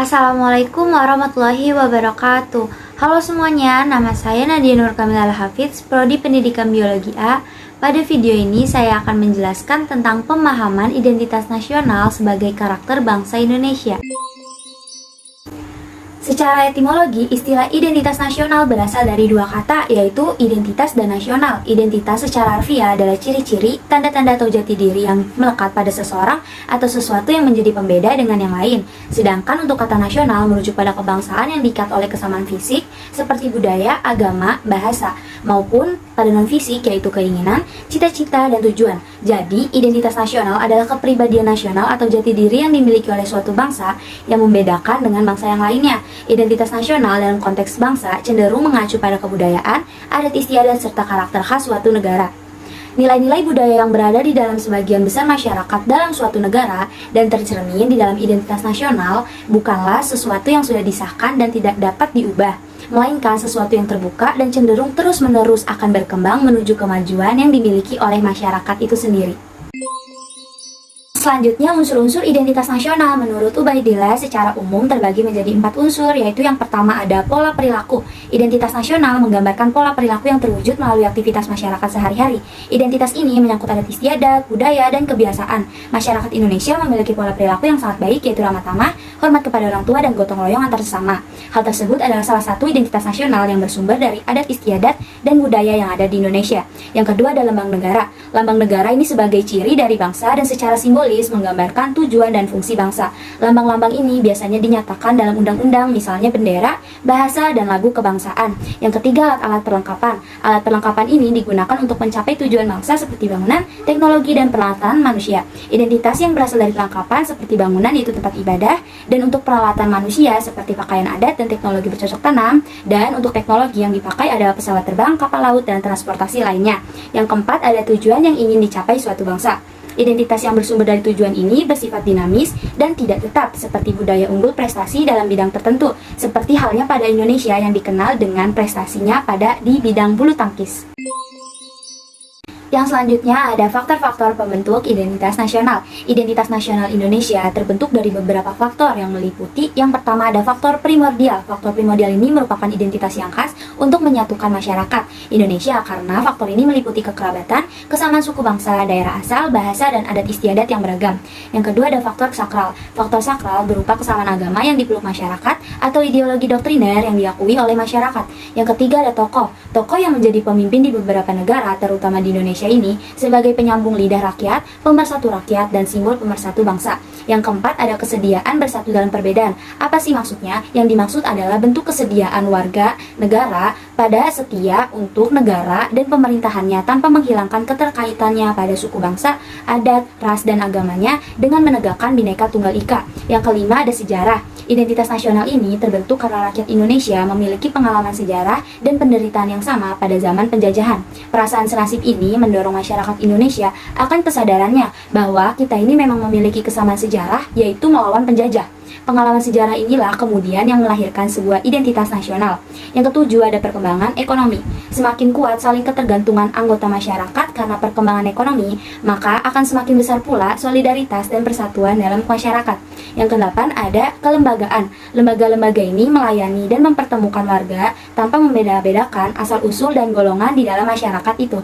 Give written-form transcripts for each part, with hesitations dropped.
Assalamualaikum warahmatullahi wabarakatuh. Halo semuanya, nama saya Nadia Nur Kamila Al-Hafidz, Prodi Pendidikan Biologi A. Pada video ini saya akan menjelaskan tentang pemahaman identitas nasional sebagai karakter bangsa Indonesia. Secara etimologi, istilah identitas nasional berasal dari dua kata, yaitu identitas dan nasional. Identitas secara harfiah adalah ciri-ciri, tanda-tanda atau jati diri yang melekat pada seseorang atau sesuatu yang menjadi pembeda dengan yang lain. Sedangkan untuk kata nasional merujuk pada kebangsaan yang diikat oleh kesamaan fisik seperti budaya, agama, bahasa, maupun pada non-fisik yaitu keinginan, cita-cita, dan tujuan. Jadi, identitas nasional adalah kepribadian nasional atau jati diri yang dimiliki oleh suatu bangsa yang membedakan dengan bangsa yang lainnya. Identitas nasional dalam konteks bangsa cenderung mengacu pada kebudayaan, adat istiadat, serta karakter khas suatu negara. Nilai-nilai budaya yang berada di dalam sebagian besar masyarakat dalam suatu negara dan tercermin di dalam identitas nasional bukanlah sesuatu yang sudah disahkan dan tidak dapat diubah, melainkan sesuatu yang terbuka dan cenderung terus-menerus akan berkembang menuju kemajuan yang dimiliki oleh masyarakat itu sendiri. Selanjutnya, unsur-unsur identitas nasional menurut Ubaidillah secara umum terbagi menjadi 4 unsur, yaitu yang pertama ada pola perilaku. Identitas nasional menggambarkan pola perilaku yang terwujud melalui aktivitas masyarakat sehari-hari. Identitas ini menyangkut adat istiadat, budaya, dan kebiasaan. Masyarakat Indonesia memiliki pola perilaku yang sangat baik, yaitu ramah tamah, hormat kepada orang tua, dan gotong royong antar sesama. Hal tersebut adalah salah satu identitas nasional yang bersumber dari adat istiadat dan budaya yang ada di Indonesia. Yang kedua adalah lambang negara. Lambang negara ini sebagai ciri dari bangsa dan secara simbolis menggambarkan tujuan dan fungsi bangsa. Lambang-lambang ini biasanya dinyatakan dalam undang-undang, misalnya bendera, bahasa, dan lagu kebangsaan. Yang ketiga, alat-alat perlengkapan. Alat perlengkapan ini digunakan untuk mencapai tujuan bangsa seperti bangunan, teknologi, dan peralatan manusia. Identitas yang berasal dari perlengkapan seperti bangunan yaitu tempat ibadah, dan untuk peralatan manusia seperti pakaian adat dan teknologi bercocok tanam, dan untuk teknologi yang dipakai adalah pesawat terbang, kapal laut, dan transportasi lainnya. Yang keempat, ada tujuan yang ingin dicapai suatu bangsa. Identitas yang bersumber dari tujuan ini bersifat dinamis dan tidak tetap, seperti budaya unggul prestasi dalam bidang tertentu, seperti halnya pada Indonesia yang dikenal dengan prestasinya di bidang bulu tangkis. Yang selanjutnya ada faktor-faktor pembentuk identitas nasional. Identitas nasional Indonesia terbentuk dari beberapa faktor yang meliputi: yang pertama ada faktor primordial. Faktor primordial ini merupakan identitas yang khas untuk menyatukan masyarakat Indonesia karena faktor ini meliputi kekerabatan, kesamaan suku bangsa, daerah asal, bahasa, dan adat istiadat yang beragam. Yang kedua ada faktor sakral. Faktor sakral berupa kesamaan agama yang dipeluk masyarakat atau ideologi doktriner yang diakui oleh masyarakat. Yang ketiga ada tokoh. Tokoh yang menjadi pemimpin di beberapa negara, terutama di Indonesia ini, sebagai penyambung lidah rakyat, pemersatu rakyat, dan simbol pemersatu bangsa. Yang keempat ada kesediaan bersatu dalam perbedaan. Apa sih maksudnya? Yang dimaksud adalah bentuk kesediaan warga negara pada setia untuk negara dan pemerintahannya tanpa menghilangkan keterkaitannya pada suku bangsa, adat, ras, dan agamanya dengan menegakkan Bhinneka Tunggal Ika. Yang kelima ada sejarah. Identitas nasional ini terbentuk karena rakyat Indonesia memiliki pengalaman sejarah dan penderitaan yang sama pada zaman penjajahan. Perasaan senasib ini mendorong masyarakat Indonesia akan kesadarannya bahwa kita ini memang memiliki kesamaan sejarah, yaitu melawan penjajah. Pengalaman sejarah inilah kemudian yang melahirkan sebuah identitas nasional. Yang ketujuh ada perkembangan ekonomi. Semakin kuat saling ketergantungan anggota masyarakat karena perkembangan ekonomi, maka akan semakin besar pula solidaritas dan persatuan dalam masyarakat. Yang kedelapan ada kelembagaan. Lembaga-lembaga ini melayani dan mempertemukan warga tanpa membeda-bedakan asal-usul dan golongan di dalam masyarakat itu.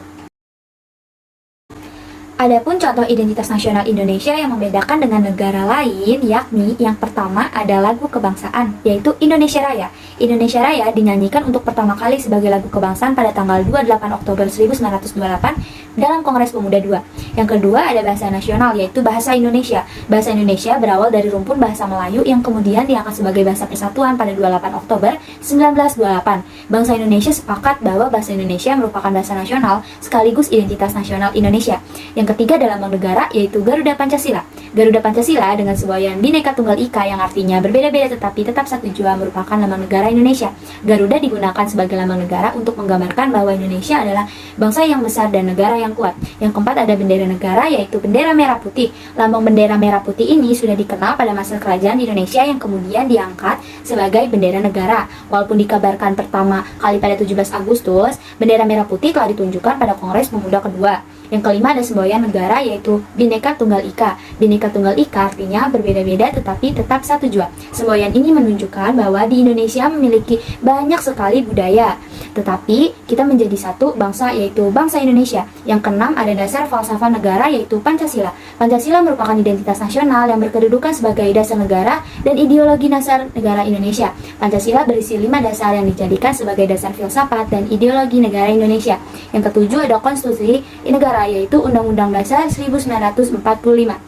Adapun contoh identitas nasional Indonesia yang membedakan dengan negara lain, yakni yang pertama ada lagu kebangsaan, yaitu Indonesia Raya. Indonesia Raya dinyanyikan untuk pertama kali sebagai lagu kebangsaan pada tanggal 28 Oktober 1928 dalam Kongres Pemuda II. Yang kedua ada bahasa nasional, yaitu bahasa Indonesia. Bahasa Indonesia berawal dari rumpun bahasa Melayu yang kemudian diangkat sebagai bahasa persatuan pada 28 Oktober 1928. Bangsa Indonesia sepakat bahwa bahasa Indonesia merupakan bahasa nasional sekaligus identitas nasional Indonesia. Yang ketiga adalah lambang negara, yaitu Garuda Pancasila. Garuda Pancasila dengan semboyan Bhinneka Tunggal Ika yang artinya berbeda-beda tetapi tetap satu jua merupakan lambang negara Indonesia. Garuda digunakan sebagai lambang negara untuk menggambarkan bahwa Indonesia adalah bangsa yang besar dan negara yang kuat. Yang keempat ada bendera negara, yaitu bendera merah putih. Lambang bendera merah putih ini sudah dikenal pada masa kerajaan Indonesia yang kemudian diangkat sebagai bendera negara. Walaupun dikabarkan pertama kali pada 17 Agustus, bendera merah putih telah ditunjukkan pada Kongres Pemuda kedua. Yang kelima ada semboyan negara, yaitu Bhinneka Tunggal Ika. Bhinneka Tunggal Ika artinya berbeda-beda tetapi tetap satu jua. Semboyan ini menunjukkan bahwa di Indonesia memiliki banyak sekali budaya, tetapi kita menjadi satu bangsa, yaitu bangsa Indonesia. Yang keenam ada dasar falsafah negara, yaitu Pancasila. Pancasila merupakan identitas nasional yang berkedudukan sebagai dasar negara dan ideologi dasar negara Indonesia. Pancasila berisi 5 dasar yang dijadikan sebagai dasar filsafat dan ideologi negara Indonesia. Yang ketujuh ada konstitusi negara, yaitu Undang-Undang Dasar 1945.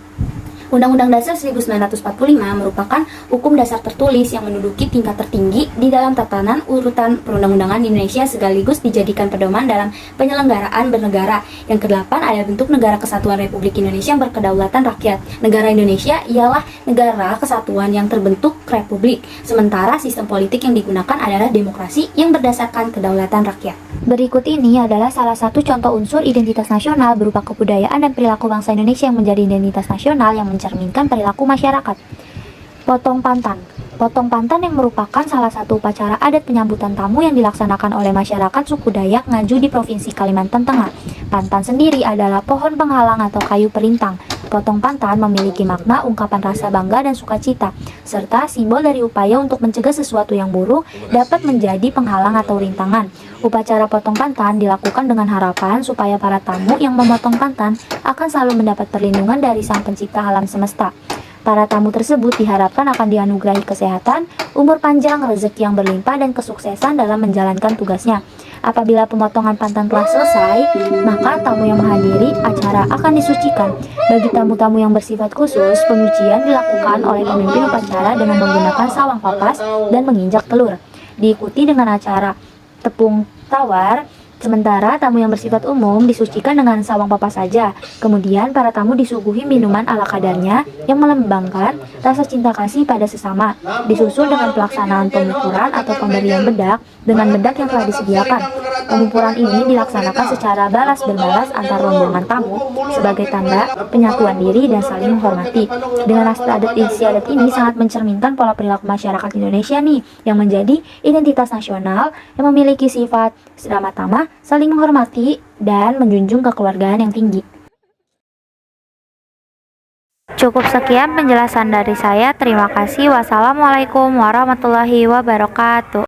Undang-Undang Dasar 1945 merupakan hukum dasar tertulis yang menduduki tingkat tertinggi di dalam tatanan urutan perundang-undangan di Indonesia, sekaligus dijadikan pedoman dalam penyelenggaraan bernegara. Yang kedelapan ada bentuk negara kesatuan Republik Indonesia yang berkedaulatan rakyat. Negara Indonesia ialah negara kesatuan yang terbentuk republik, sementara sistem politik yang digunakan adalah demokrasi yang berdasarkan kedaulatan rakyat. Berikut ini adalah salah satu contoh unsur identitas nasional berupa kebudayaan dan perilaku bangsa Indonesia yang menjadi identitas nasional yang mencerminkan perilaku masyarakat. Potong pantan. Potong pantan yang merupakan salah satu upacara adat penyambutan tamu yang dilaksanakan oleh masyarakat suku Dayak Ngaju di Provinsi Kalimantan Tengah. Pantan sendiri adalah pohon penghalang atau kayu perintang. Potong pantan memiliki makna ungkapan rasa bangga dan sukacita, serta simbol dari upaya untuk mencegah sesuatu yang buruk dapat menjadi penghalang atau rintangan. Upacara potong pantan dilakukan dengan harapan supaya para tamu yang memotong pantan akan selalu mendapat perlindungan dari Sang Pencipta alam semesta. Para tamu tersebut diharapkan akan dianugerahi kesehatan, umur panjang, rezeki yang berlimpah, dan kesuksesan dalam menjalankan tugasnya. Apabila pemotongan pantan telah selesai, maka tamu yang menghadiri acara akan disucikan. Bagi tamu-tamu yang bersifat khusus, penyucian dilakukan oleh pemimpin upacara dengan menggunakan sawang papas dan menginjak telur. Diikuti dengan acara tepung tawar. Sementara tamu yang bersifat umum disucikan dengan sawang papas saja. Kemudian para tamu disuguhi minuman ala kadarnya yang melambangkan rasa cinta kasih pada sesama. Disusul dengan pelaksanaan pengukuran atau pemberian bedak dengan bedak yang telah disediakan. Pengukuran ini dilaksanakan secara balas-berbalas antar rombongan tamu sebagai tanda penyatuan diri dan saling menghormati. Dengan adat istiadat ini sangat mencerminkan pola perilaku masyarakat Indonesia nih, yang menjadi identitas nasional yang memiliki sifat ramah tamah, saling menghormati, dan menjunjung kekeluargaan yang tinggi. Cukup sekian penjelasan dari saya. Terima kasih. Wassalamualaikum warahmatullahi wabarakatuh.